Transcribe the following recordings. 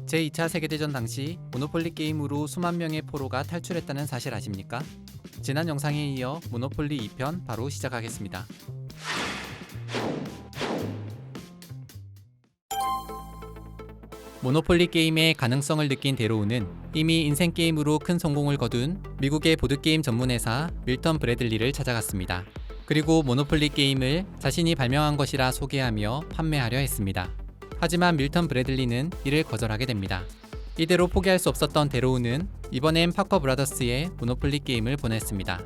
제2차 세계대전 당시 모노폴리 게임으로 수만 명의 포로가 탈출했다는 사실 아십니까? 지난 영상에 이어 모노폴리 2편 바로 시작하겠습니다. 모노폴리 게임의 가능성을 느낀 데로우는 이미 인생 게임으로 큰 성공을 거둔 미국의 보드게임 전문회사 밀턴 브래들리를 찾아갔습니다. 그리고 모노폴리 게임을 자신이 발명한 것이라 소개하며 판매하려 했습니다. 하지만 밀턴 브래들리는 이를 거절하게 됩니다. 이대로 포기할 수 없었던 데로우는 이번엔 파커 브라더스의 모노폴리 게임을 보냈습니다.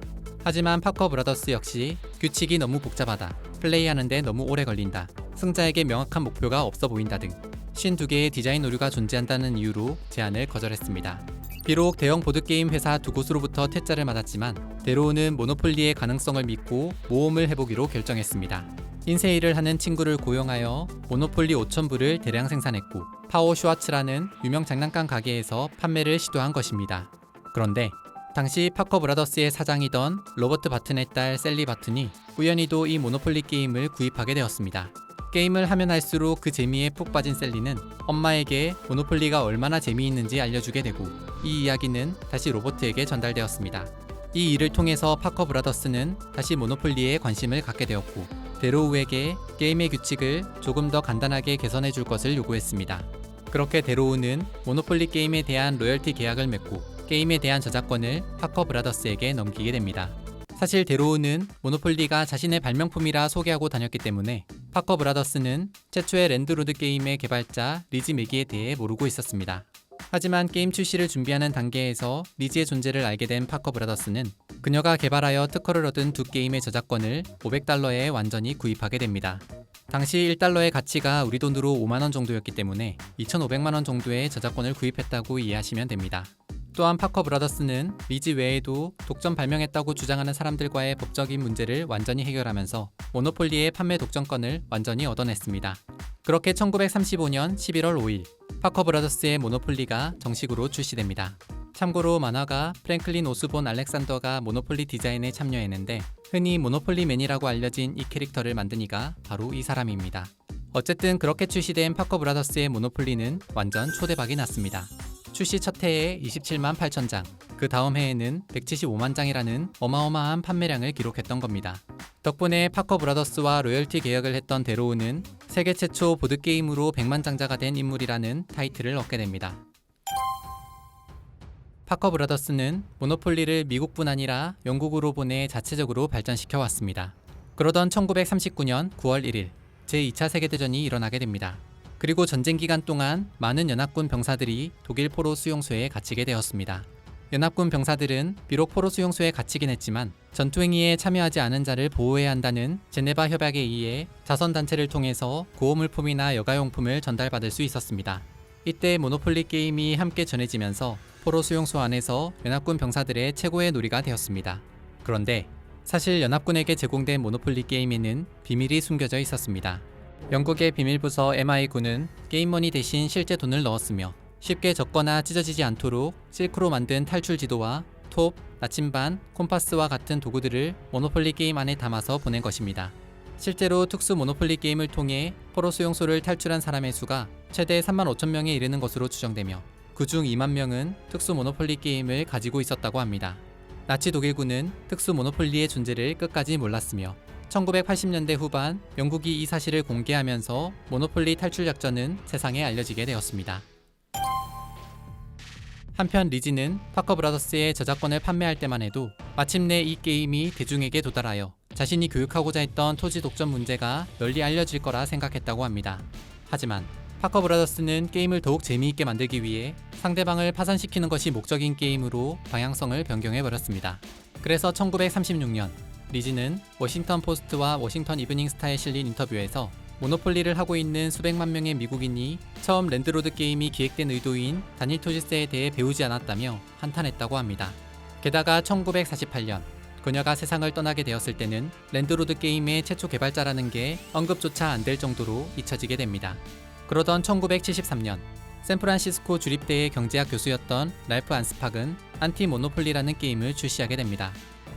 하지만 파커 브라더스 역시 규칙이 너무 복잡하다, 플레이하는데 너무 오래 걸린다, 승자에게 명확한 목표가 없어 보인다 등 52개의 디자인 오류가 존재한다는 이유로 제안을 거절했습니다. 비록 대형 보드게임 회사 두 곳으로부터 퇴짜를 맞았지만 데로우는 모노폴리의 가능성을 믿고 모험을 해보기로 결정했습니다. 인쇄일을 하는 친구를 고용하여 모노폴리 5,000부를 대량 생산했고 파워 슈와츠라는 유명 장난감 가게에서 판매를 시도한 것입니다. 그런데 당시 파커 브라더스의 사장이던 로버트 바튼의 딸 셀리 바튼이 우연히도 이 모노폴리 게임을 구입하게 되었습니다. 게임을 하면 할수록 그 재미에 푹 빠진 셀리는 엄마에게 모노폴리가 얼마나 재미있는지 알려주게 되고 이 이야기는 다시 로버트에게 전달되었습니다. 이 일을 통해서 파커 브라더스는 다시 모노폴리에 관심을 갖게 되었고 데로우에게 게임의 규칙을 조금 더 간단하게 개선해 줄 것을 요구했습니다. 그렇게 데로우는 모노폴리 게임에 대한 로열티 계약을 맺고 게임에 대한 저작권을 파커 브라더스에게 넘기게 됩니다. 사실 데로우는 모노폴리가 자신의 발명품이라 소개하고 다녔기 때문에 파커 브라더스는 최초의 랜드로드 게임의 개발자 리지 매기에 대해 모르고 있었습니다. 하지만 게임 출시를 준비하는 단계에서 리지의 존재를 알게 된 파커 브라더스는 그녀가 개발하여 특허를 얻은 두 게임의 저작권을 $500에 완전히 구입하게 됩니다. 당시 1달러의 가치가 우리 돈으로 5만원 정도였기 때문에 2,500만원 정도의 저작권을 구입했다고 이해하시면 됩니다. 또한 파커 브라더스는 리지 외에도 독점 발명했다고 주장하는 사람들과의 법적인 문제를 완전히 해결하면서 모노폴리의 판매 독점권을 완전히 얻어냈습니다. 그렇게 1935년 11월 5일 파커 브라더스의 모노폴리가 정식으로 출시됩니다. 참고로 만화가 프랭클린 오스본 알렉산더가 모노폴리 디자인에 참여했는데 흔히 모노폴리맨이라고 알려진 이 캐릭터를 만든 이가 바로 이 사람입니다. 어쨌든 그렇게 출시된 파커 브라더스의 모노폴리는 완전 초대박이 났습니다. 출시 첫 해에 27만 8천 장, 그 다음 해에는 175만 장이라는 어마어마한 판매량을 기록했던 겁니다. 덕분에 파커 브라더스와 로열티 계약을 했던 데로우는 세계 최초 보드게임으로 100만 장자가 된 인물이라는 타이틀을 얻게 됩니다. 파커 브라더스는 모노폴리를 미국뿐 아니라 영국으로 보내 자체적으로 발전시켜 왔습니다. 그러던 1939년 9월 1일 제2차 세계대전이 일어나게 됩니다. 그리고 전쟁 기간 동안 많은 연합군 병사들이 독일 포로 수용소에 갇히게 되었습니다. 연합군 병사들은 비록 포로 수용소에 갇히긴 했지만 전투행위에 참여하지 않은 자를 보호해야 한다는 제네바 협약에 의해 자선단체를 통해서 구호물품이나 여가용품을 전달받을 수 있었습니다. 이때 모노폴리 게임이 함께 전해지면서 포로 수용소 안에서 연합군 병사들의 최고의 놀이가 되었습니다. 그런데 사실 연합군에게 제공된 모노폴리 게임에는 비밀이 숨겨져 있었습니다. 영국의 비밀부서 MI9는 게임머니 대신 실제 돈을 넣었으며 쉽게 적거나 찢어지지 않도록 실크로 만든 탈출 지도와 톱, 나침반, 콤파스와 같은 도구들을 모노폴리 게임 안에 담아서 보낸 것입니다. 실제로 특수 모노폴리 게임을 통해 포로 수용소를 탈출한 사람의 수가 최대 3만 5천 명에 이르는 것으로 추정되며 그중 2만 명은 특수 모노폴리 게임을 가지고 있었다고 합니다. 나치 독일군은 특수 모노폴리의 존재를 끝까지 몰랐으며 1980년대 후반 영국이 이 사실을 공개하면서 모노폴리 탈출 작전은 세상에 알려지게 되었습니다. 한편 리지는 파커 브라더스의 저작권을 판매할 때만 해도 마침내 이 게임이 대중에게 도달하여 자신이 교육하고자 했던 토지 독점 문제가 널리 알려질 거라 생각했다고 합니다. 하지만 파커 브라더스는 게임을 더욱 재미있게 만들기 위해 상대방을 파산시키는 것이 목적인 게임으로 방향성을 변경해버렸습니다. 그래서 1936년 리지는 워싱턴 포스트와 워싱턴 이브닝 스타에 실린 인터뷰에서 모노폴리를 하고 있는 수백만 명의 미국인이 처음 랜드로드 게임이 기획된 의도인 단일 토지세에 대해 배우지 않았다며 한탄했다고 합니다. 게다가 1948년 그녀가 세상을 떠나게 되었을 때는 랜드로드 게임의 최초 개발자라는 게 언급조차 안 될 정도로 잊혀지게 됩니다. 그러던 1973년 샌프란시스코 주립대의 경제학 교수였던 랄프 안스팍은 안티 모노폴리라는 게임을 출시하게 됩니다.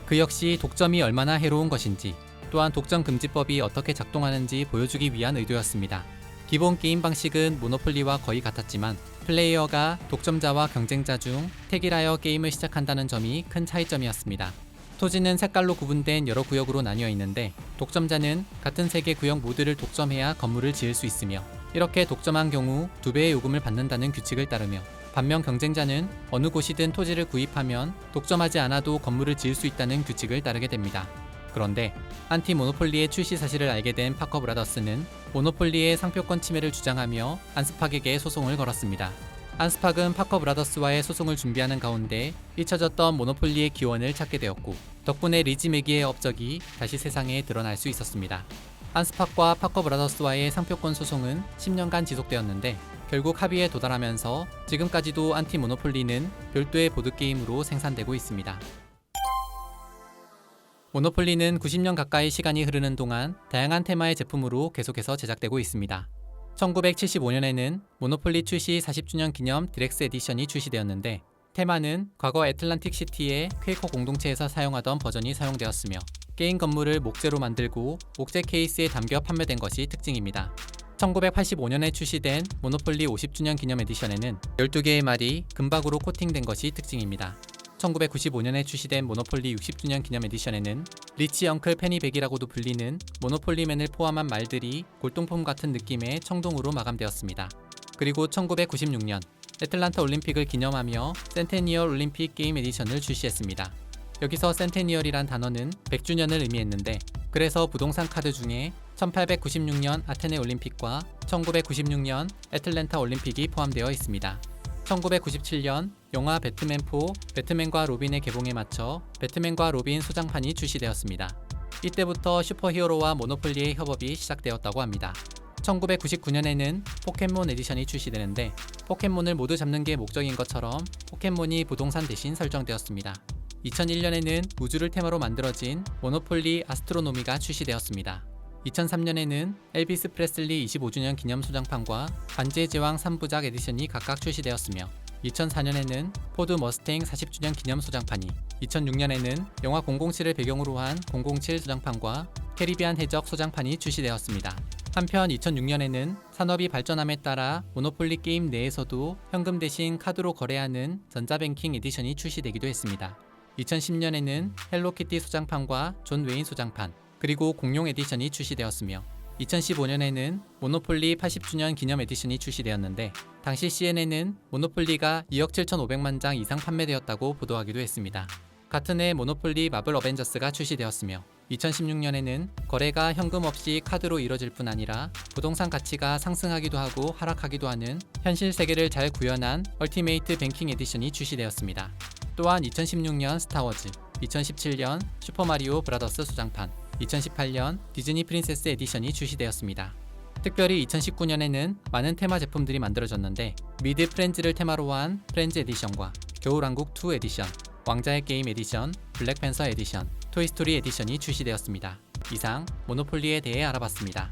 그 역시 독점이 얼마나 해로운 것인지 또한 독점 금지법이 어떻게 작동하는지 보여주기 위한 의도였습니다. 기본 게임 방식은 모노폴리와 거의 같았지만 플레이어가 독점자와 경쟁자 중 택이라여 게임을 시작한다는 점이 큰 차이점이었습니다. 토지는 색깔로 구분된 여러 구역으로 나뉘어 있는데 독점자는 같은 색의 구역 모두를 독점해야 건물을 지을 수 있으며 이렇게 독점한 경우 2배의 요금을 받는다는 규칙을 따르며 반면 경쟁자는 어느 곳이든 토지를 구입하면 독점하지 않아도 건물을 지을 수 있다는 규칙을 따르게 됩니다. 그런데 안티 모노폴리의 출시 사실을 알게 된 파커 브라더스는 모노폴리의 상표권 침해를 주장하며 안스팍에게 소송을 걸었습니다. 안스팍은 파커 브라더스와의 소송을 준비하는 가운데 잊혀졌던 모노폴리의 기원을 찾게 되었고 덕분에 리지 매기의 업적이 다시 세상에 드러날 수 있었습니다. 안스팍과 파커 브라더스와의 상표권 소송은 10년간 지속되었는데 결국 합의에 도달하면서 지금까지도 안티 모노폴리는 별도의 보드게임으로 생산되고 있습니다. 모노폴리는 90년 가까이 시간이 흐르는 동안 다양한 테마의 제품으로 계속해서 제작되고 있습니다. 1975년에는 모노폴리 출시 40주년 기념 디렉스 에디션이 출시되었는데 테마는 과거 애틀란틱 시티의 퀘이커 공동체에서 사용하던 버전이 사용되었으며 게임 건물을 목재로 만들고 목재 케이스에 담겨 판매된 것이 특징입니다. 1985년에 출시된 모노폴리 50주년 기념 에디션에는 12개의 말이 금박으로 코팅된 것이 특징입니다. 1995년에 출시된 모노폴리 60주년 기념 에디션에는 리치 엉클 페니백이라고도 불리는 모노폴리맨을 포함한 말들이 골동품 같은 느낌의 청동으로 마감되었습니다. 그리고 1996년 애틀란타 올림픽을 기념하며 센테니얼 올림픽 게임 에디션을 출시했습니다. 여기서 센테니얼이란 단어는 100주년을 의미했는데 그래서 부동산 카드 중에 1896년 아테네 올림픽과 1996년 애틀랜타 올림픽이 포함되어 있습니다. 1997년 영화 배트맨4 배트맨과 로빈의 개봉에 맞춰 배트맨과 로빈 소장판이 출시되었습니다. 이때부터 슈퍼히어로와 모노폴리의 협업이 시작되었다고 합니다. 1999년에는 포켓몬 에디션이 출시되는데 포켓몬을 모두 잡는 게 목적인 것처럼 포켓몬이 부동산 대신 설정되었습니다. 2001년에는 우주를 테마로 만들어진 모노폴리 아스트로노미가 출시되었습니다. 2003년에는 엘비스 프레슬리 25주년 기념 소장판과 반지의 제왕 3부작 에디션이 각각 출시되었으며 2004년에는 포드 머스탱 40주년 기념 소장판이 2006년에는 영화 007을 배경으로 한 007 소장판과 캐리비안 해적 소장판이 출시되었습니다. 한편 2006년에는 산업이 발전함에 따라 모노폴리 게임 내에서도 현금 대신 카드로 거래하는 전자뱅킹 에디션이 출시되기도 했습니다. 2010년에는 헬로키티 소장판과 존 웨인 소장판 그리고 공룡 에디션이 출시되었으며 2015년에는 모노폴리 80주년 기념 에디션이 출시되었는데 당시 CNN은 모노폴리가 2억 7,500만 장 이상 판매되었다고 보도하기도 했습니다. 같은 해 모노폴리 마블 어벤져스가 출시되었으며 2016년에는 거래가 현금 없이 카드로 이뤄질 뿐 아니라 부동산 가치가 상승하기도 하고 하락하기도 하는 현실 세계를 잘 구현한 얼티메이트 뱅킹 에디션이 출시되었습니다. 또한 2016년 스타워즈, 2017년 슈퍼마리오 브라더스 소장판, 2018년 디즈니 프린세스 에디션이 출시되었습니다. 특별히 2019년에는 많은 테마 제품들이 만들어졌는데 미드 프렌즈를 테마로 한 프렌즈 에디션과 겨울왕국 2 에디션, 왕자의 게임 에디션, 블랙팬서 에디션, 토이스토리 에디션이 출시되었습니다. 이상 모노폴리에 대해 알아봤습니다.